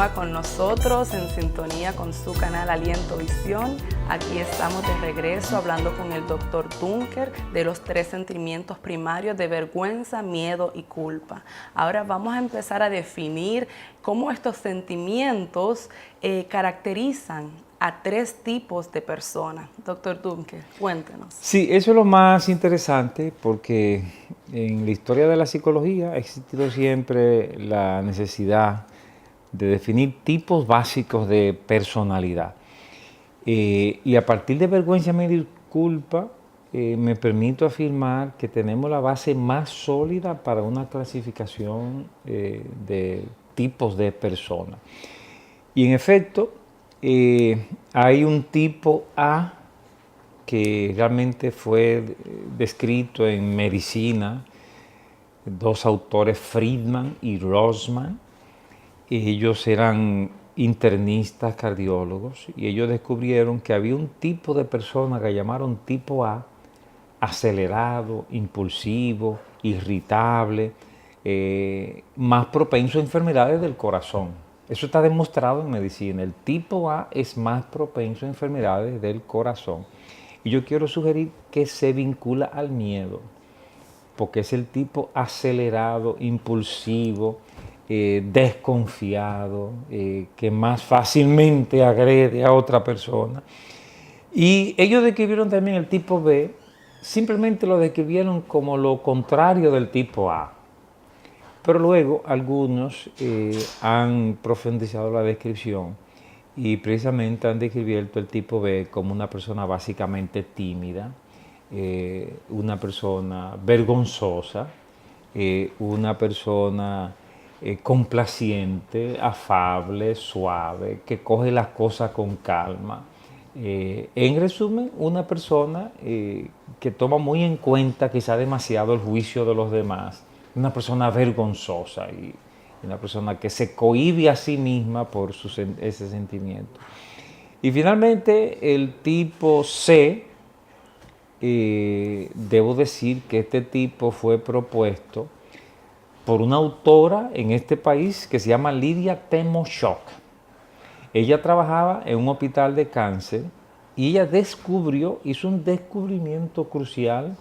continúa con nosotros en sintonía con su canal Aliento Visión. Aquí estamos de regreso hablando con el Dr. Dunker de los 3 sentimientos primarios de vergüenza, miedo y culpa. Ahora vamos a empezar a definir cómo estos sentimientos caracterizan a 3 tipos de personas. Dr. Dunker, cuéntenos. Sí, eso es lo más interesante porque en la historia de la psicología ha existido siempre la necesidad de definir tipos básicos de personalidad. Y a partir de vergüenza, miedo y culpa, me permito afirmar que tenemos la base más sólida para una clasificación de tipos de personas. Y en efecto, hay un tipo A que realmente fue descrito en medicina, 2 autores, Friedman y Rosman. Ellos eran internistas cardiólogos y ellos descubrieron que había un tipo de persona que llamaron tipo A, acelerado, impulsivo, irritable, más propenso a enfermedades del corazón. Eso está demostrado en medicina. El tipo A es más propenso a enfermedades del corazón. Y yo quiero sugerir que se vincula al miedo, porque es el tipo acelerado, impulsivo, desconfiado, que más fácilmente agrede a otra persona. Y ellos describieron también el tipo B, simplemente lo describieron como lo contrario del tipo A. Pero luego algunos han profundizado la descripción y precisamente han descrito el tipo B como una persona básicamente tímida, una persona vergonzosa, una persona complaciente, afable, suave, que coge las cosas con calma. En resumen, una persona que toma muy en cuenta quizá demasiado el juicio de los demás, una persona vergonzosa y una persona que se cohíbe a sí misma por ese sentimiento. Y finalmente el tipo C, debo decir que este tipo fue propuesto por una autora en este país que se llama Lidia Temoshok. Ella trabajaba en un hospital de cáncer y ella hizo un descubrimiento crucial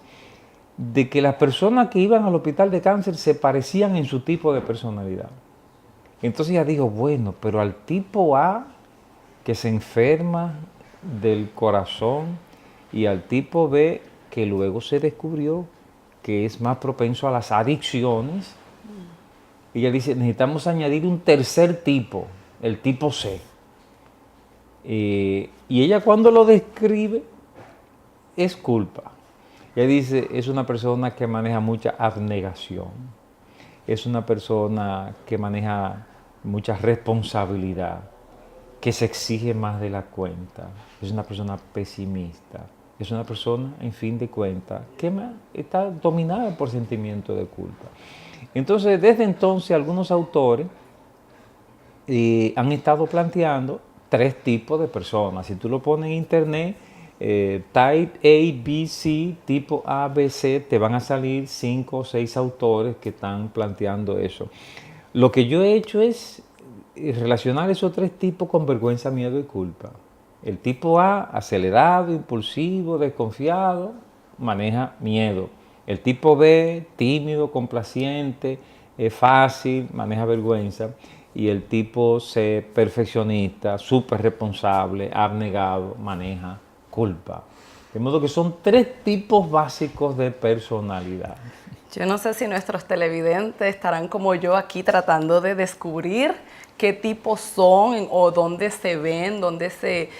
de que las personas que iban al hospital de cáncer se parecían en su tipo de personalidad. Entonces ella dijo, bueno, pero al tipo A, que se enferma del corazón, y al tipo B, que luego se descubrió que es más propenso a las adicciones, ella dice, necesitamos añadir un tercer tipo, el tipo C. Y ella cuando lo describe, es culpa. Ella dice, es una persona que maneja mucha abnegación, es una persona que maneja mucha responsabilidad, que se exige más de la cuenta, es una persona pesimista, es una persona, en fin de cuentas, que está dominada por sentimiento de culpa. Entonces, desde entonces, algunos autores han estado planteando 3 tipos de personas. Si tú lo pones en internet, type A, B, C, tipo A, B, C, te van a salir 5 o 6 autores que están planteando eso. Lo que yo he hecho es relacionar esos 3 tipos con vergüenza, miedo y culpa. El tipo A, acelerado, impulsivo, desconfiado, maneja miedo. El tipo B, tímido, complaciente, fácil, maneja vergüenza. Y el tipo C, perfeccionista, súper responsable, abnegado, maneja culpa. De modo que son 3 tipos básicos de personalidad. Yo no sé si nuestros televidentes estarán como yo aquí tratando de descubrir qué tipos son o dónde se ven, dónde se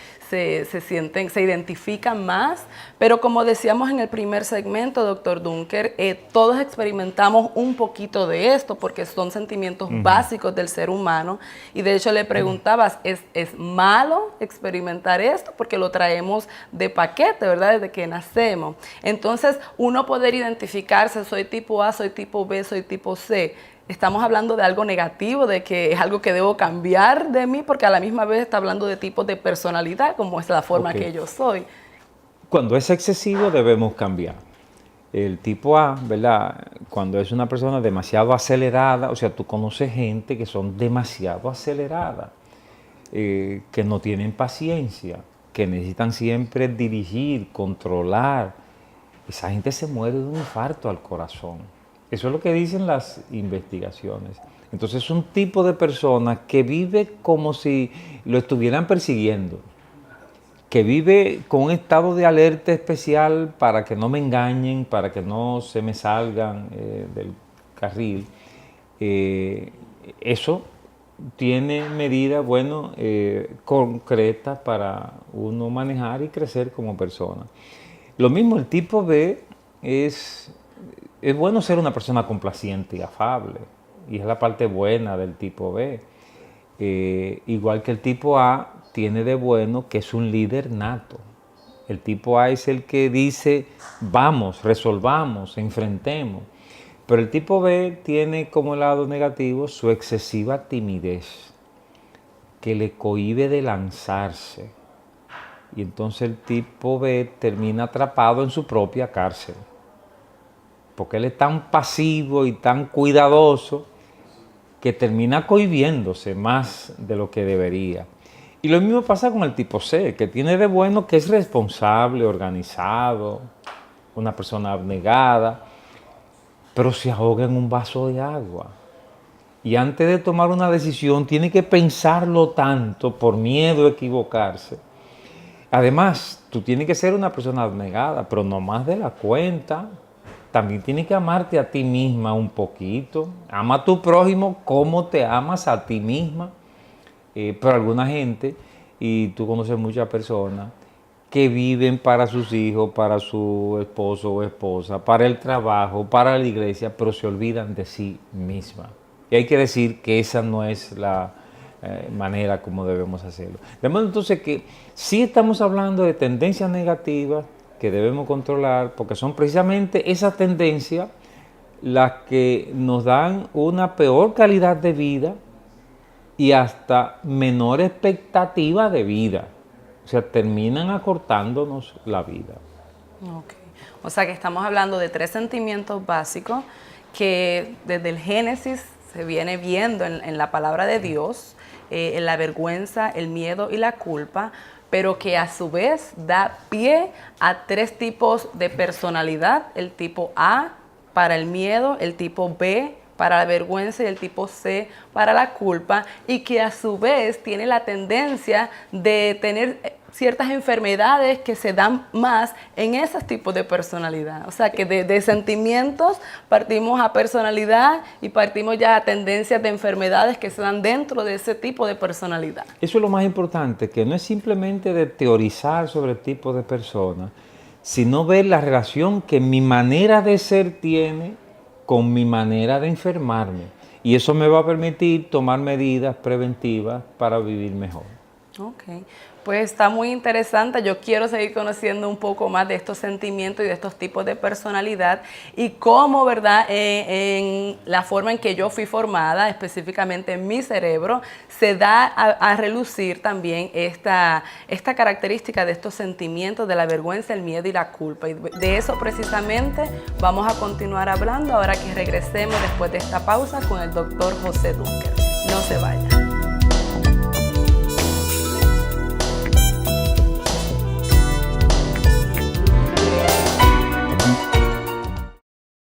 sienten, se identifican más, pero como decíamos en el primer segmento, doctor Dunker, todos experimentamos un poquito de esto porque son sentimientos básicos del ser humano y de hecho le preguntabas, ¿es malo experimentar esto? Porque lo traemos de paquete, ¿verdad? Desde que nacemos. Entonces, uno poder identificarse, soy tipo A, soy tipo B, soy tipo C. Estamos hablando de algo negativo, de que es algo que debo cambiar de mí, porque a la misma vez está hablando de tipos de personalidad, como es la forma que yo soy. Cuando es excesivo debemos cambiar. El tipo A, ¿verdad? Cuando es una persona demasiado acelerada, o sea, tú conoces gente que son demasiado aceleradas, que no tienen paciencia, que necesitan siempre dirigir, controlar. Esa gente se muere de un infarto al corazón. Eso es lo que dicen las investigaciones. Entonces es un tipo de persona que vive como si lo estuvieran persiguiendo, que vive con un estado de alerta especial para que no me engañen, para que no se me salgan del carril. Eso tiene medidas, bueno, concretas para uno manejar y crecer como persona. Lo mismo, el tipo B es bueno ser una persona complaciente y afable, y es la parte buena del tipo B. Igual que el tipo A tiene de bueno que es un líder nato. El tipo A es el que dice, vamos, resolvamos, enfrentemos. Pero el tipo B tiene como lado negativo su excesiva timidez, que le cohíbe de lanzarse. Y entonces el tipo B termina atrapado en su propia cárcel, porque él es tan pasivo y tan cuidadoso que termina cohibiéndose más de lo que debería. Y lo mismo pasa con el tipo C, que tiene de bueno que es responsable, organizado, una persona abnegada, pero se ahoga en un vaso de agua. Y antes de tomar una decisión tiene que pensarlo tanto por miedo a equivocarse. Además, tú tienes que ser una persona abnegada, pero no más de la cuenta. También tienes que amarte a ti misma un poquito. Ama a tu prójimo como te amas a ti misma. Pero alguna gente, y tú conoces muchas personas, que viven para sus hijos, para su esposo o esposa, para el trabajo, para la iglesia, pero se olvidan de sí misma. Y hay que decir que esa no es la manera como debemos hacerlo. De modo entonces que sí estamos hablando de tendencias negativas que debemos controlar, porque son precisamente esas tendencias las que nos dan una peor calidad de vida y hasta menor expectativa de vida. O sea, terminan acortándonos la vida. Okay. O sea que estamos hablando de 3 sentimientos básicos que desde el Génesis se viene viendo en la palabra de Dios, la vergüenza, el miedo y la culpa, pero que a su vez da pie a 3 tipos de personalidad: el tipo A para el miedo, el tipo B para la vergüenza y el tipo C para la culpa, y que a su vez tiene la tendencia de tener ciertas enfermedades que se dan más en esos tipos de personalidad. O sea que de sentimientos partimos a personalidad y partimos ya a tendencias de enfermedades que se dan dentro de ese tipo de personalidad. Eso es lo más importante, que no es simplemente de teorizar sobre el tipo de persona, sino ver la relación que mi manera de ser tiene con mi manera de enfermarme. Y eso me va a permitir tomar medidas preventivas para vivir mejor. Ok, pues está muy interesante. Yo quiero seguir conociendo un poco más de estos sentimientos y de estos tipos de personalidad y cómo, ¿verdad?, en la forma en que yo fui formada, específicamente en mi cerebro, se da a relucir también esta característica de estos sentimientos, de la vergüenza, el miedo y la culpa. Y de eso precisamente vamos a continuar hablando ahora que regresemos después de esta pausa con el doctor José Dunker. No se vayan.